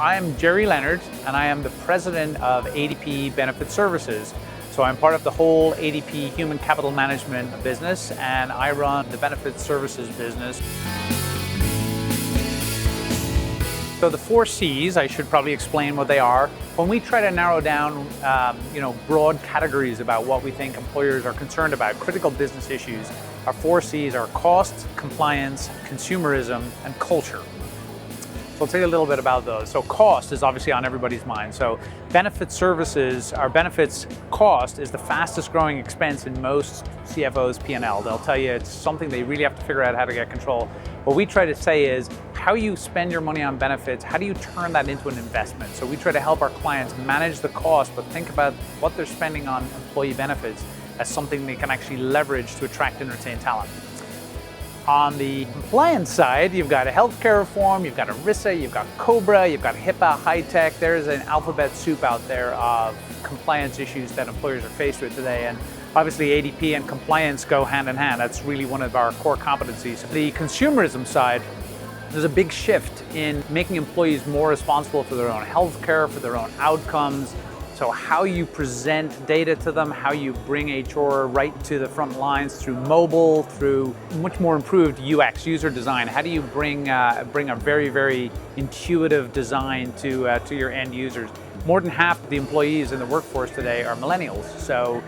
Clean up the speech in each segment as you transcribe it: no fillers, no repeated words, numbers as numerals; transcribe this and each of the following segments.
I'm Jerry Leonard, and I am the president of ADP Benefit Services. So I'm part of the whole ADP Human Capital Management business, and I run the Benefit Services business. So the 4 C's, I should probably explain what they are. When we try to narrow down broad categories about what we think employers are concerned about, critical business issues, our 4 C's are cost, compliance, consumerism, and culture. So I'll tell you a little bit about those. So cost is obviously on everybody's mind. So benefit services, our benefits cost is the fastest growing expense in most CFOs' P&L. They'll tell you it's something they really have to figure out how to get control. What we try to say is how you spend your money on benefits, how do you turn that into an investment? So we try to help our clients manage the cost, but think about what they're spending on employee benefits as something they can actually leverage to attract and retain talent. On the compliance side, you've got a healthcare reform, you've got ERISA, you've got COBRA, you've got HIPAA, high-tech. There's an alphabet soup out there of compliance issues that employers are faced with today. And obviously ADP and compliance go hand in hand. That's really one of our core competencies. The consumerism side, there's a big shift in making employees more responsible for their own healthcare, for their own outcomes. So how you present data to them, how you bring HR right to the front lines through mobile, through much more improved UX, user design. How do you bring a very, very intuitive design to your end users? More than half of the employees in the workforce today are millennials. So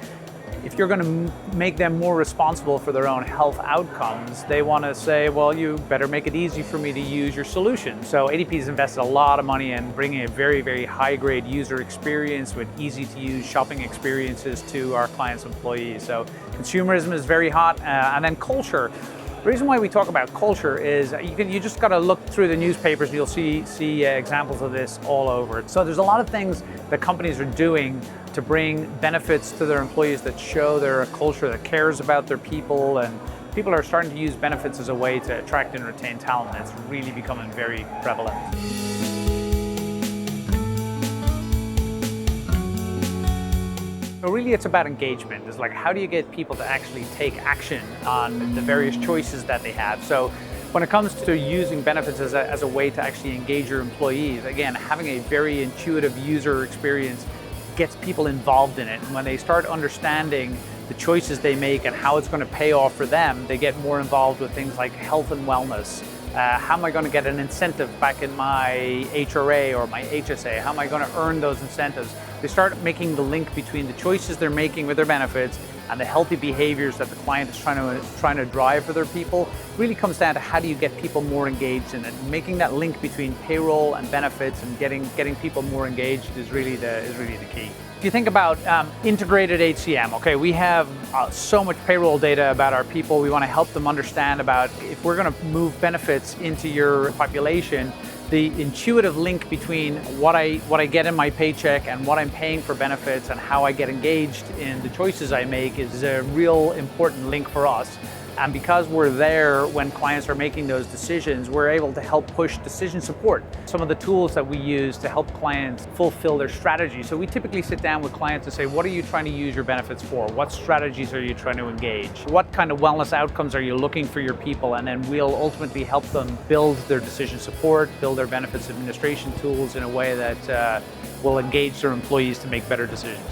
if you're going to make them more responsible for their own health outcomes, they want to say, well, you better make it easy for me to use your solution. So ADP's invested a lot of money in bringing a very, very high-grade user experience with easy-to-use shopping experiences to our clients' employees. So consumerism is very hot, and then culture. The reason why we talk about culture is you just got to look through the newspapers and you'll see examples of this all over. So there's a lot of things that companies are doing to bring benefits to their employees that show they're a culture that cares about their people, and people are starting to use benefits as a way to attract and retain talent. It's really becoming very prevalent. So really it's about engagement. It's like, how do you get people to actually take action on the various choices that they have? So when it comes to using benefits as a way to actually engage your employees, again, having a very intuitive user experience gets people involved in it. And when they start understanding the choices they make and how it's going to pay off for them, they get more involved with things like health and wellness. How am I going to get an incentive back in my HRA or my HSA? How am I going to earn those incentives? They start making the link between the choices they're making with their benefits and the healthy behaviors that the client is trying to drive for their people. It really comes down to how do you get people more engaged in it. Making that link between payroll and benefits and getting people more engaged is really the key. If you think about integrated HCM, okay, we have so much payroll data about our people. We want to help them understand about if we're going to move benefits into your population, the intuitive link between what I get in my paycheck and what I'm paying for benefits and how I get engaged in the choices I make is a real important link for us. And because we're there when clients are making those decisions, we're able to help push decision support. Some of the tools that we use to help clients fulfill their strategy. So we typically sit down with clients and say, what are you trying to use your benefits for? What strategies are you trying to engage? What kind of wellness outcomes are you looking for your people? And then we'll ultimately help them build their decision support, build their benefits administration tools in a way that will engage their employees to make better decisions.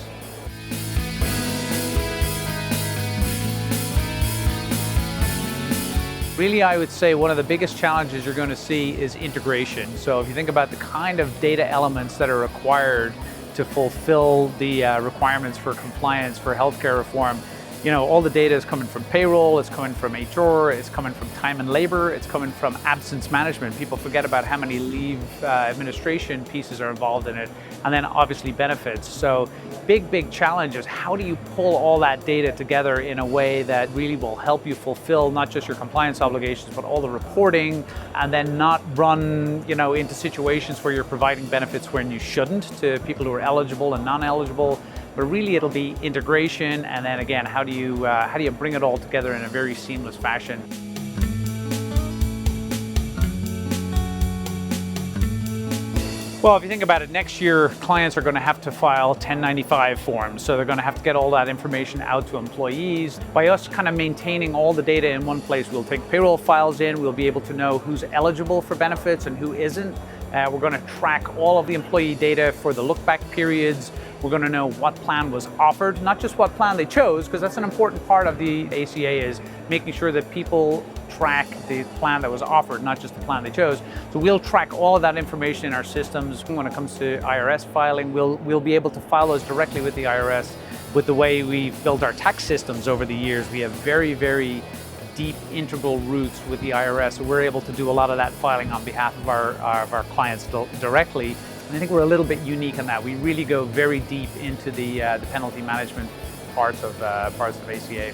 Really, I would say one of the biggest challenges you're going to see is integration. So if you think about the kind of data elements that are required to fulfill the requirements for compliance for healthcare reform, all the data is coming from payroll, it's coming from HR, it's coming from time and labor, it's coming from absence management. People forget about how many leave administration pieces are involved in it, and then obviously benefits. So big challenge is how do you pull all that data together in a way that really will help you fulfill not just your compliance obligations, but all the reporting, and then not run into situations where you're providing benefits when you shouldn't to people who are eligible and non-eligible. But really it'll be integration, and then again, how do you bring it all together in a very seamless fashion? Well, if you think about it, next year clients are going to have to file 1095 forms. So they're going to have to get all that information out to employees. By us kind of maintaining all the data in one place, we'll take payroll files in, we'll be able to know who's eligible for benefits and who isn't. We're going to track all of the employee data for the look-back periods. We're going to know what plan was offered, not just what plan they chose, because that's an important part of the ACA, is making sure that people track the plan that was offered, not just the plan they chose. So we'll track all of that information in our systems. When it comes to IRS filing, we'll be able to file those directly with the IRS. With the way we've built our tax systems over the years, we have very, very deep integral roots with the IRS, so we're able to do a lot of that filing on behalf of our clients directly. And I think we're a little bit unique in that. We really go very deep into the penalty management parts of ACA.